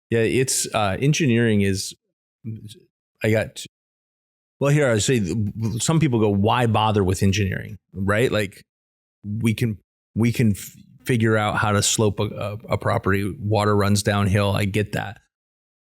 Yeah, it's engineering is. I got well here. I say some people go, why bother with engineering, right? Like we can figure out how to slope a property. Water runs downhill. I get that.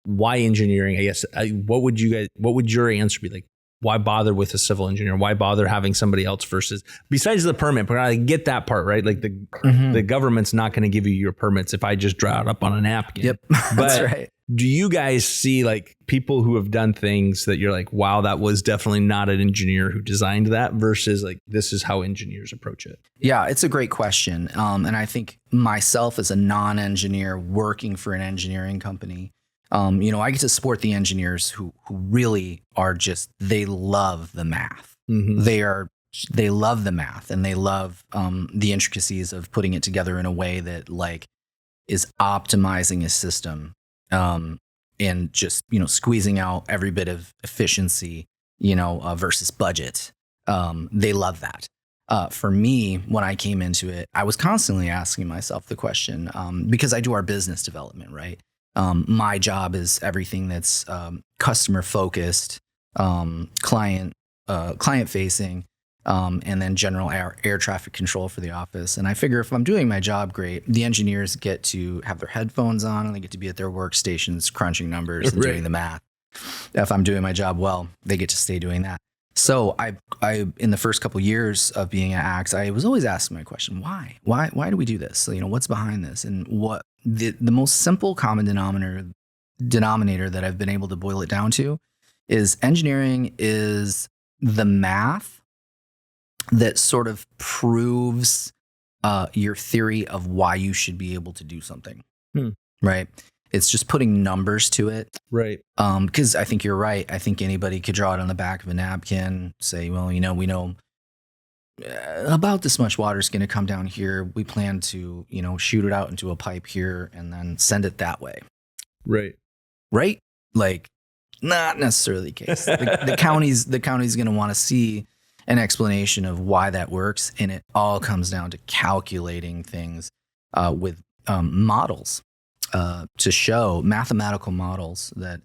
Why engineering? I guess. What would your answer be? Like, why bother with a civil engineer? Why bother having somebody else versus besides the permit? But I get that part, right? Like the government's not going to give you your permits if I just draw it up on a napkin. Yep, that's right. Do you guys see like people who have done things that you're like, wow, that was definitely not an engineer who designed that versus like, this is how engineers approach it? Yeah, it's a great question. And I think myself as a non-engineer working for an engineering company, I get to support the engineers who really are just, they love the math. Mm-hmm. They love the math and they love the intricacies of putting it together in a way that like is optimizing a system. And just, squeezing out every bit of efficiency, versus budget. They love that. For me, when I came into it, I was constantly asking myself the question, because I do our business development, right? My job is everything that's customer focused, client facing, and then general air traffic control for the office. And I figure if I'm doing my job great, the engineers get to have their headphones on and they get to be at their workstations crunching numbers and doing the math. If I'm doing my job well, they get to stay doing that. So I in the first couple of years of being at Axe, I was always asking my question, why do we do this? So, what's behind this? And what the most simple common denominator that I've been able to boil it down to is engineering is the math that sort of proves your theory of why you should be able to do something, right? It's just putting numbers to it. Right. Because I think you're right. I think anybody could draw it on the back of a napkin, say, well, we know about this much water is going to come down here. We plan to, shoot it out into a pipe here and then send it that way. Right. Right? Like, not necessarily the case. The county's going to want to see an explanation of why that works. And it all comes down to calculating things with models to show mathematical models that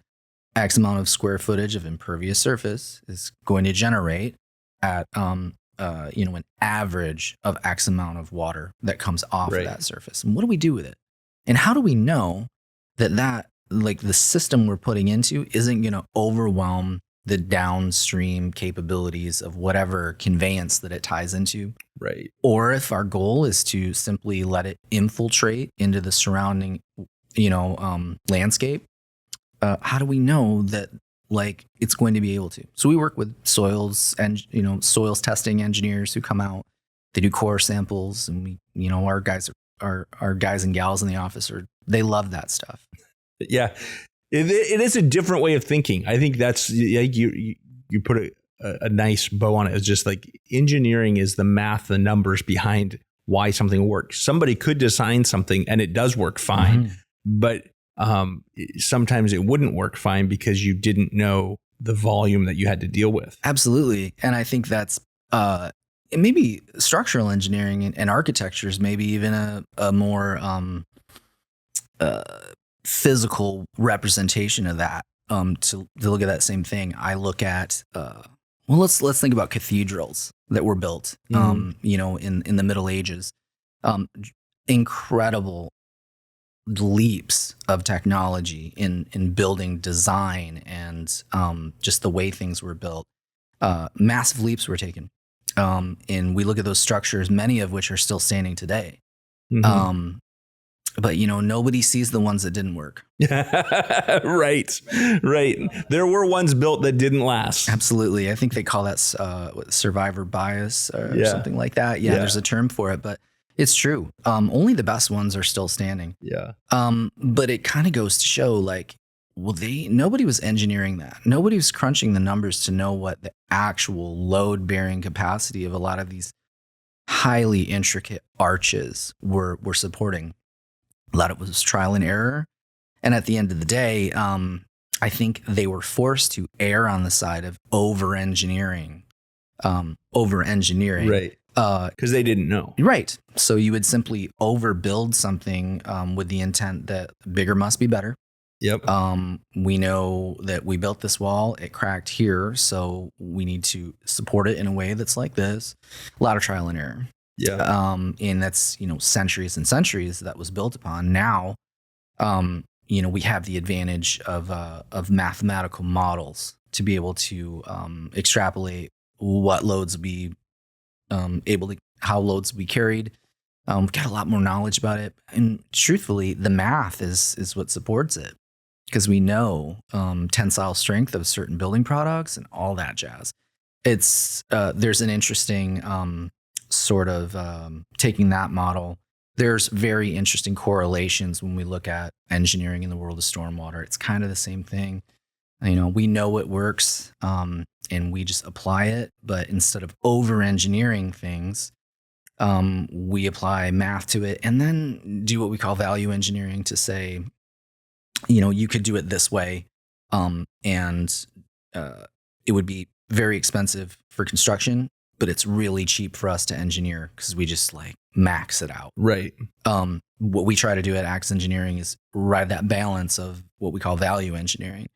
X amount of square footage of impervious surface is going to generate at, an average of X amount of water that comes off of that surface. And what do we do with it? And how do we know that like the system we're putting into isn't going to overwhelm the downstream capabilities of whatever conveyance that it ties into. Right. Or if our goal is to simply let it infiltrate into the surrounding, landscape, how do we know that like it's going to be able to? So we work with soils and, soils testing engineers who come out, they do core samples and our guys and gals in the office they love that stuff. Yeah. It is a different way of thinking. I think that's you put a nice bow on it. It's just like engineering is the math, the numbers behind why something works. Somebody could design something and it does work fine, but sometimes it wouldn't work fine because you didn't know the volume that you had to deal with. Absolutely. And I think that's maybe structural engineering and architecture is maybe even a more physical representation of that. To look at that same thing, I look at let's think about cathedrals that were built in the Middle Ages. Incredible leaps of technology in building design and just the way things were built. Massive leaps were taken, and we look at those structures, many of which are still standing today. But nobody sees the ones that didn't work. Right. There were ones built that didn't last. Absolutely. I think they call that survivor bias or something like that. Yeah, there's a term for it, but it's true. Only the best ones are still standing. Yeah. But it kind of goes to show like, well, nobody was engineering that. Nobody was crunching the numbers to know what the actual load bearing capacity of a lot of these highly intricate arches were supporting. A lot of it was trial and error. And at the end of the day, I think they were forced to err on the side of over-engineering. Right. Because they didn't know. Right. So you would simply overbuild something with the intent that bigger must be better. Yep. We know that we built this wall, it cracked here, so we need to support it in a way that's like this. A lot of trial and error. Yeah. And that's, centuries and centuries that was built upon. Now, we have the advantage of mathematical models to be able to extrapolate what loads will be how loads will be carried. We've got a lot more knowledge about it. And truthfully, the math is what supports it, because we know tensile strength of certain building products and all that jazz. It's there's an interesting sort of taking that model. There's very interesting correlations when we look at engineering in the world of stormwater. It's kind of the same thing. We know it works and we just apply it. But instead of over-engineering things, we apply math to it and then do what we call value engineering to say, you could do it this way. And it would be very expensive for construction, but it's really cheap for us to engineer because we just max it out. Right. What we try to do at Axe Engineering is ride that balance of what we call value engineering.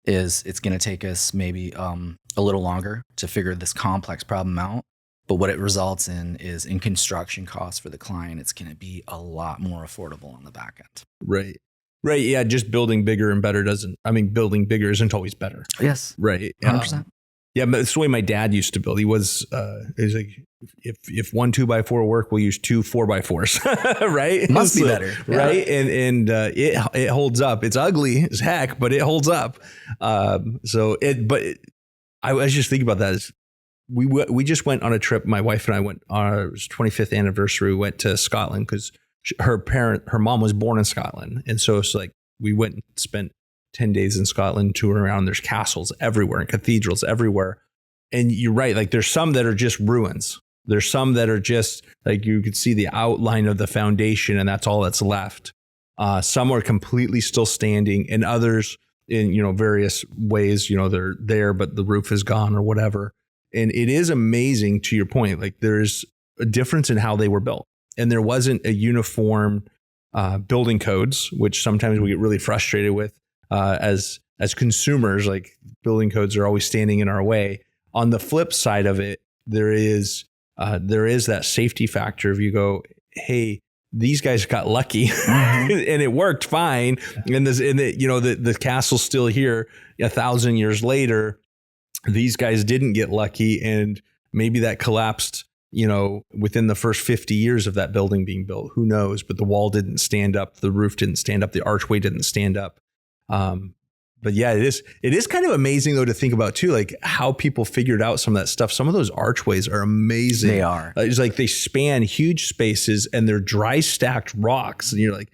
Is it's going to take us maybe a little longer to figure this complex problem out. But what it results in is in construction costs for the client, it's going to be a lot more affordable on the back end. Right. Right. Yeah. Just building bigger and better building bigger isn't always better. Yes. Right. 100%. Yeah. But it's the way my dad used to build. He was like, if one 2x4 work, we'll use two 4x4s. Right. Must be better. Right. Yeah. And it holds up. It's ugly as heck, but it holds up. I was just thinking about that is, we just went on a trip. My wife and I went on our 25th anniversary. We went to Scotland because her mom was born in Scotland. And so it's like we went and spent 10 days in Scotland touring around. There's castles everywhere and cathedrals everywhere. And you're right. There's some that are just ruins. There's some that are just you could see the outline of the foundation and that's all that's left. Some are completely still standing and others in, various ways, they're there, but the roof is gone or whatever. And it is amazing to your point, there's a difference in how they were built. And there wasn't a uniform building codes, which sometimes we get really frustrated with as consumers. Building codes are always standing in our way. On the flip side of it, there is that safety factor of you go, hey, these guys got lucky and it worked fine. And the castle's still here 1,000 years later. These guys didn't get lucky, and maybe that collapsed, within the first 50 years of that building being built. Who knows? But the wall didn't stand up, the roof didn't stand up, the archway didn't stand up. But yeah, it is kind of amazing though to think about too, how people figured out some of that stuff. Some of those archways are amazing. They are. It's they span huge spaces and they're dry stacked rocks, and you're like,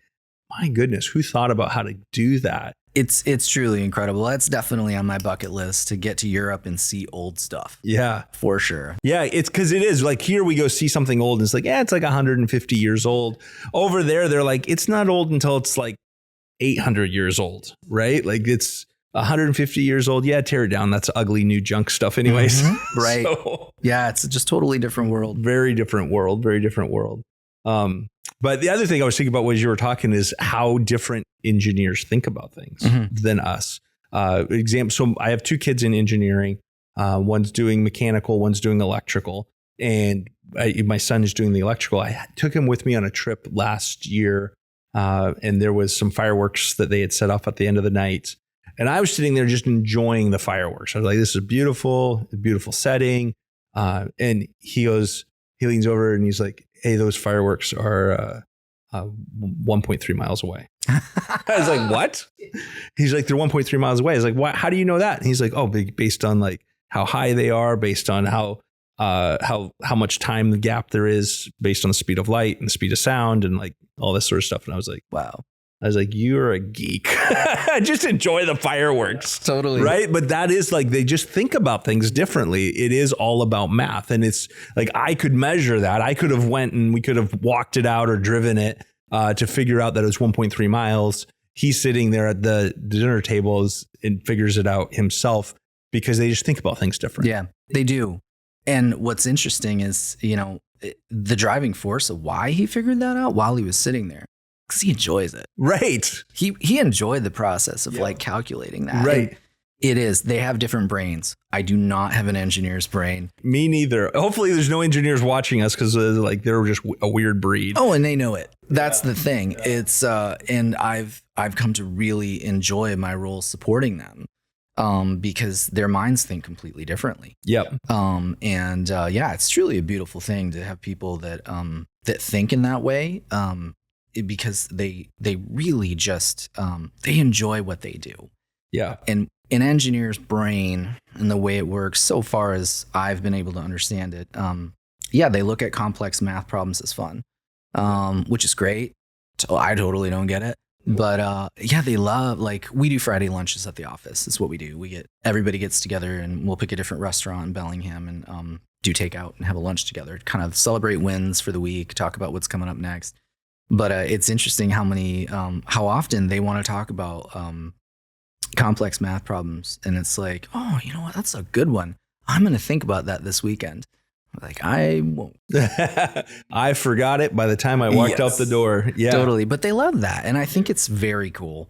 my goodness, who thought about how to do that? It's truly incredible. That's definitely on my bucket list to get to Europe and see old stuff. Yeah, for sure. Yeah, it's because it is here we go see something old and it's it's 150 years old. Over there, they're it's not old until it's 800 years old, right? It's 150 years old. Yeah, tear it down. That's ugly new junk stuff anyways. Mm-hmm. Right. So, yeah, it's just totally different world. Very different world. Very different world. But the other thing I was thinking about as you were talking is how different engineers think about things than us. So I have two kids in engineering. One's doing mechanical, one's doing electrical. And my son is doing the electrical. I took him with me on a trip last year. And there was some fireworks that they had set off at the end of the night. And I was sitting there just enjoying the fireworks. I was like, this is beautiful setting. And he leans over and he's like, hey, those fireworks are 1.3 miles away. I was like, what? He's like, they're 1.3 miles away. I was like, what? How do you know that? And he's like, oh, based on how high they are, based on how much time the gap there is, based on the speed of light and the speed of sound and all this sort of stuff. And I was like, wow. I was like, you're a geek. Just enjoy the fireworks. Totally. Right. But that is they just think about things differently. It is all about math. And it's I could measure that. I could have went and we could have walked it out or driven it to figure out that it was 1.3 miles. He's sitting there at the dinner tables and figures it out himself because they just think about things different. Yeah, they do. And what's interesting is, the driving force of why he figured that out while he was sitting there because he enjoys it. Right. He enjoyed the process of like calculating that. Right. And it is. They have different brains. I do not have an engineer's brain. Me neither. Hopefully there's no engineers watching us because like they're just a weird breed. Oh, and they know it. That's the thing. It's and I've come to really enjoy my role supporting them because their minds think completely differently. Yep. It's truly a beautiful thing to have people that that think in that way because they really just they enjoy what they do. Yeah. And an engineer's brain and the way it works, so far as I've been able to understand it, they look at complex math problems as fun, which is great. So I totally don't get it. But they love, like, we do Friday lunches at the office. That's what we do. Everybody gets together and we'll pick a different restaurant in Bellingham and do takeout and have a lunch together, kind of celebrate wins for the week, talk about what's coming up next. But it's interesting how often they want to talk about complex math problems. And it's like, oh, you know what? That's a good one. I'm going to think about that this weekend. Like, I won't. I forgot it by the time I walked out the door. Yeah, totally. But they love that. And I think it's very cool.